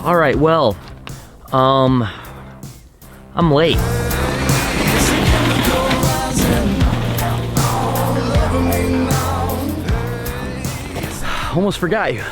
All right, well, I'm late. Almost forgot you.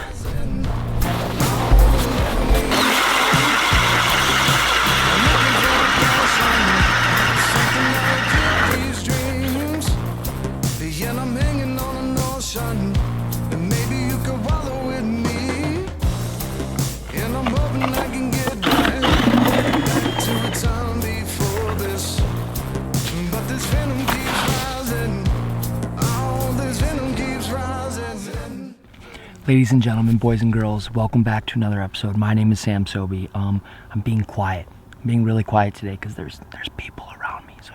Ladies and gentlemen, boys and girls, welcome back to another episode. My name is Sobi. I'm being quiet. I'm being really quiet today because there's people around me. So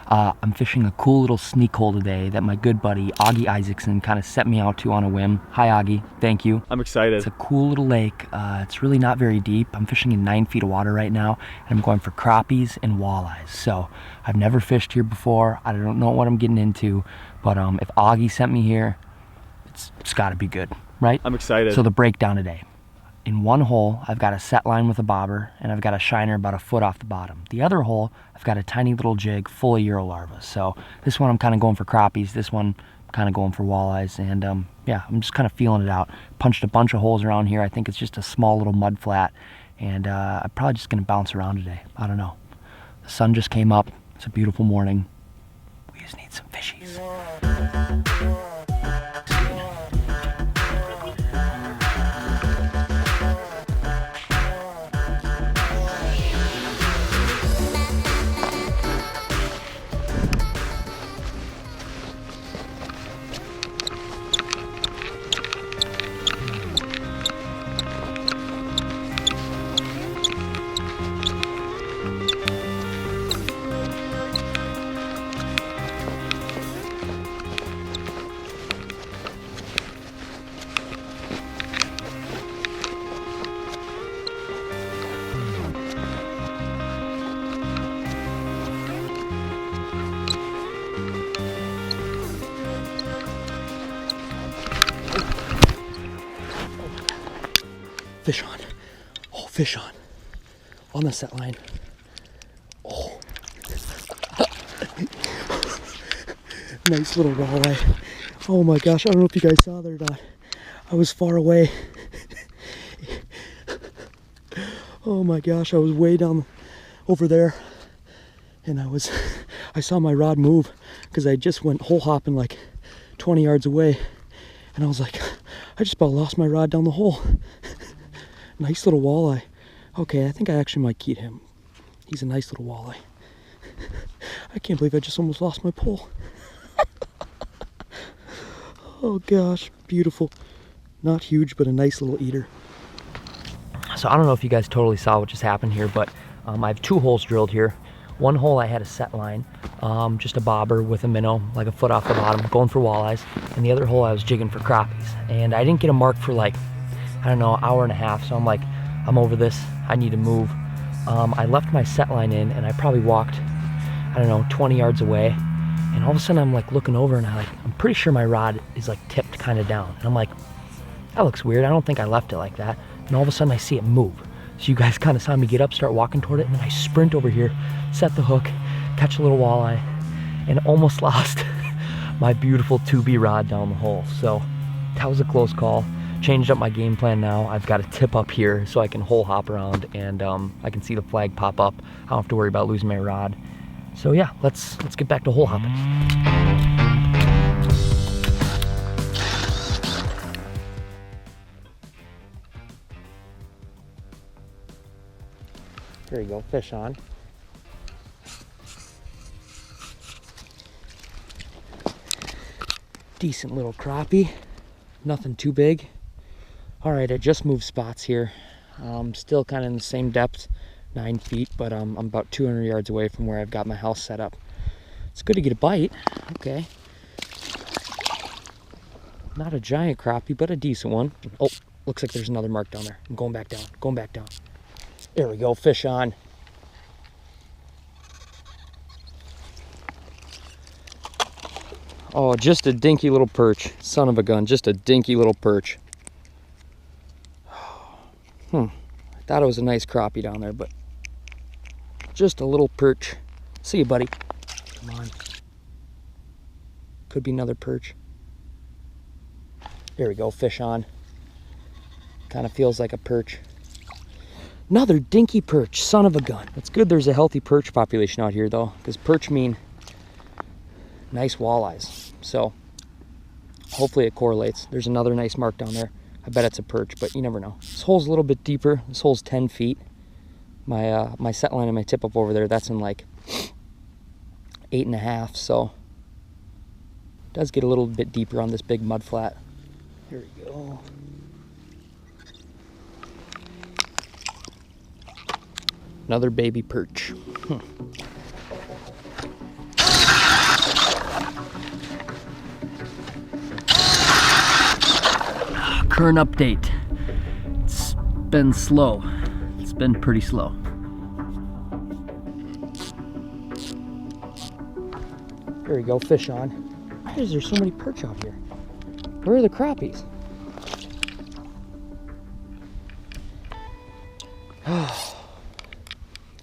I'm fishing a cool little sneak hole today that my good buddy Augie Isaacson kind of set me out to on a whim. Hi Augie, thank you. I'm excited. It's a cool little lake. It's really not very deep. I'm fishing in 9 feet of water right now, and I'm going for crappies and walleyes. So I've never fished here before. I don't know what I'm getting into, but if Augie sent me here, it's got to be good, right? I'm excited. So the breakdown today. In one hole, I've got a set line with a bobber, and I've got a shiner about a foot off the bottom. The other hole, I've got a tiny little jig full of Euro larvae. So this one I'm kind of going for crappies. This one I'm kind of going for walleyes. And yeah, I'm just kind of feeling it out. Punched a bunch of holes around here. I think it's just a small little mud flat. And I'm probably just going to bounce around today. I don't know. The sun just came up. It's a beautiful morning. We just need some fishies. Fish on. Oh, fish on the set line. Oh. Nice little walleye. Oh my gosh, I don't know if you guys saw that or not. I was far away. Oh my gosh, I was way down over there. And I saw my rod move because I just went hole hopping like 20 yards away. And I was like, I just about lost my rod down the hole. Nice little walleye. Okay, I think I actually might keep him. He's a nice little walleye. I can't believe I just almost lost my pole. Oh gosh, beautiful. Not huge, but a nice little eater. So I don't know if you guys totally saw what just happened here, but I have 2 holes drilled here. One hole I had a set line, just a bobber with a minnow, like a foot off the bottom, going for walleyes. And the other hole I was jigging for crappies. And I didn't get a mark for like, I don't know, hour and a half. So I'm like, I'm over this. I need to move. I left my set line in, and I probably walked, I don't know, 20 yards away. And all of a sudden I'm like looking over, and I'm pretty sure my rod is like tipped kind of down. And I'm like, that looks weird. I don't think I left it like that. And all of a sudden I see it move. So you guys kind of saw me get up, start walking toward it, and then I sprint over here, set the hook, catch a little walleye, and almost lost my beautiful 2B rod down the hole. So that was a close call. Changed up my game plan now. I've got a tip up here so I can hole hop around, and I can see the flag pop up. I don't have to worry about losing my rod. So yeah, let's get back to hole hopping. There you go, fish on. Decent little crappie, nothing too big. All right, I just moved spots here. Still kind of in the same depth, 9 feet, but I'm about 200 yards away from where I've got my house set up. It's good to get a bite. Okay. Not a giant crappie, but a decent one. Oh, looks like there's another mark down there. I'm going back down, going back down. There we go, fish on. Oh, just a dinky little perch. Son of a gun, just a dinky little perch. Thought it was a nice crappie down there, but just a little perch. See you, buddy. Come on. Could be another perch. There we go, fish on. Kind of feels like a perch. Another dinky perch, son of a gun. It's good there's a healthy perch population out here though, because perch mean nice walleyes. So hopefully it correlates. There's another nice mark down there. I bet it's a perch, but you never know. This hole's a little bit deeper. This hole's 10 feet. My set line and my tip up over there, that's in like 8.5, so it does get a little bit deeper on this big mud flat. Here we go. Another baby perch. Current update. It's been slow. It's been pretty slow. There we go, fish on. Why is there so many perch out here? Where are the crappies?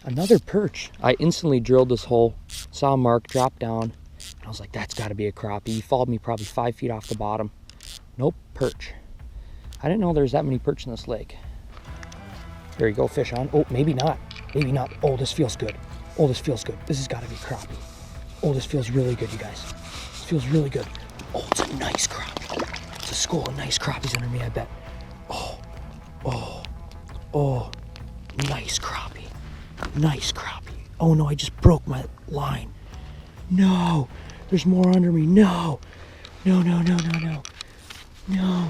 Another perch. I instantly drilled this hole, saw a mark, dropped down, and I was like, that's gotta be a crappie. He followed me probably 5 feet off the bottom. Nope, perch. I didn't know there's that many perch in this lake. There you go, fish on. Oh, maybe not. Maybe not. Oh, this feels good. Oh, this feels good. This has got to be crappie. Oh, this feels really good, you guys. This feels really good. Oh, it's a nice crappie. It's a school of nice crappies under me, I bet. Oh, oh, oh. Nice crappie. Nice crappie. Oh, no, I just broke my line. No, there's more under me. No. No, no, no, no, no. No.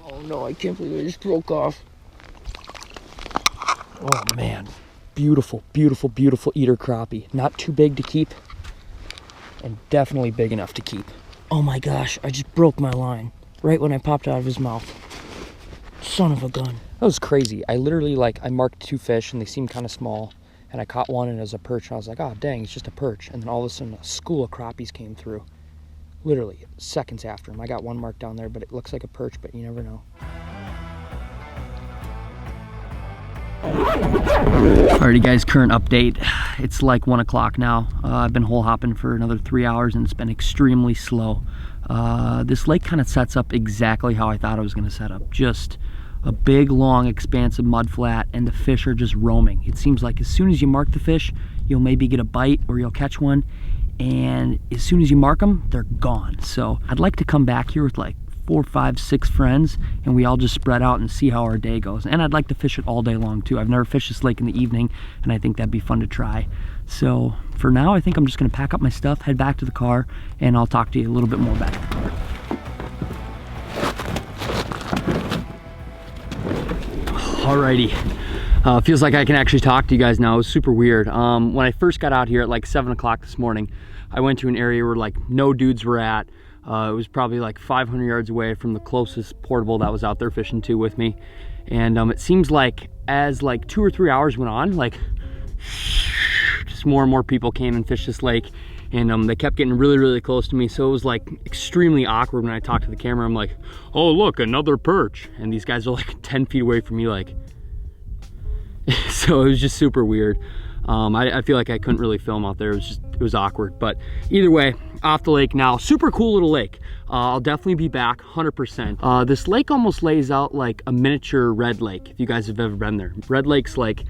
Oh, no, I can't believe I just broke off. Oh man, beautiful, beautiful, beautiful eater crappie. Not too big to keep, and definitely big enough to keep. Oh my gosh, I just broke my line right when I popped out of his mouth. Son of a gun. That was crazy. I literally, I marked 2 fish and they seemed kind of small, and I caught one and it was a perch, and I was like, oh dang, it's just a perch. And then all of a sudden a school of crappies came through. Literally seconds after him. I got one mark down there, but it looks like a perch, but you never know. Alrighty guys, current update. It's like 1 o'clock now. I've been hole hopping for another 3 hours and it's been extremely slow. This lake kind of sets up exactly how I thought it was going to set up. Just a big, long, expansive mud flat, and the fish are just roaming. It seems like as soon as you mark the fish, you'll maybe get a bite or you'll catch one, and as soon as you mark them, they're gone. So I'd like to come back here with like 4, 5, 6 friends, and we all just spread out and see how our day goes. And I'd like to fish it all day long too. I've never fished this lake in the evening, and I think that'd be fun to try. So for now, I think I'm just gonna pack up my stuff, head back to the car, and I'll talk to you a little bit more back at the car. Alrighty, feels like I can actually talk to you guys now. It was super weird. When I first got out here at like 7 o'clock this morning, I went to an area where like no dudes were at. It was probably like 500 yards away from the closest portable that was out there fishing too with me. And it seems like as like 2 or 3 hours went on, like just more and more people came and fished this lake, and they kept getting really, really close to me. So it was like extremely awkward when I talked to the camera. I'm like, oh look, another perch. And these guys are like 10 feet away from me, like, so it was just super weird. I feel like I couldn't really film out there. It was awkward. But either way, off the lake now. Super cool little lake. I'll definitely be back 100%. This lake almost lays out like a miniature Red Lake, if you guys have ever been there. Red Lake's like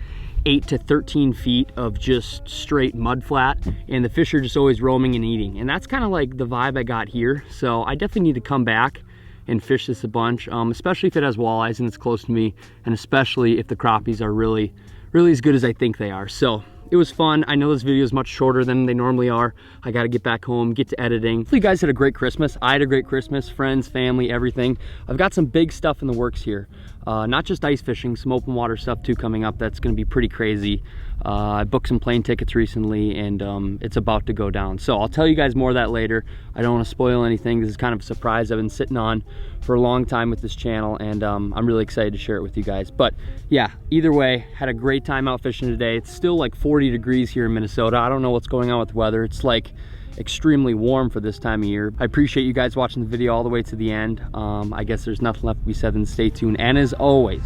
8 to 13 feet of just straight mud flat, and the fish are just always roaming and eating. And that's kind of like the vibe I got here. So I definitely need to come back and fish this a bunch, especially if it has walleyes and it's close to me, and especially if the crappies are really as good as I think they are. So it was fun. I know this video is much shorter than they normally are. I got to get back home, get to editing. Hopefully you guys had a great Christmas. I had a great Christmas, friends, family, everything. I've got some big stuff in the works here. Not just ice fishing, some open water stuff too coming up. That's going to be pretty crazy. I booked some plane tickets recently, and it's about to go down. So I'll tell you guys more of that later. I don't want to spoil anything. This is kind of a surprise I've been sitting on for a long time with this channel, and I'm really excited to share it with you guys. But yeah, either way, had a great time out fishing today. It's still like 40 degrees here in Minnesota. I don't know what's going on with the weather. It's like extremely warm for this time of year. I appreciate you guys watching the video all the way to the end. I guess there's nothing left to be said than stay tuned. And as always,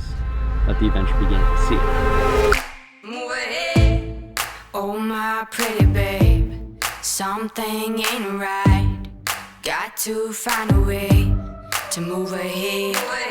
let the adventure begin. See you. Move ahead, oh my pretty babe. Something ain't right. Got to find a way to move ahead.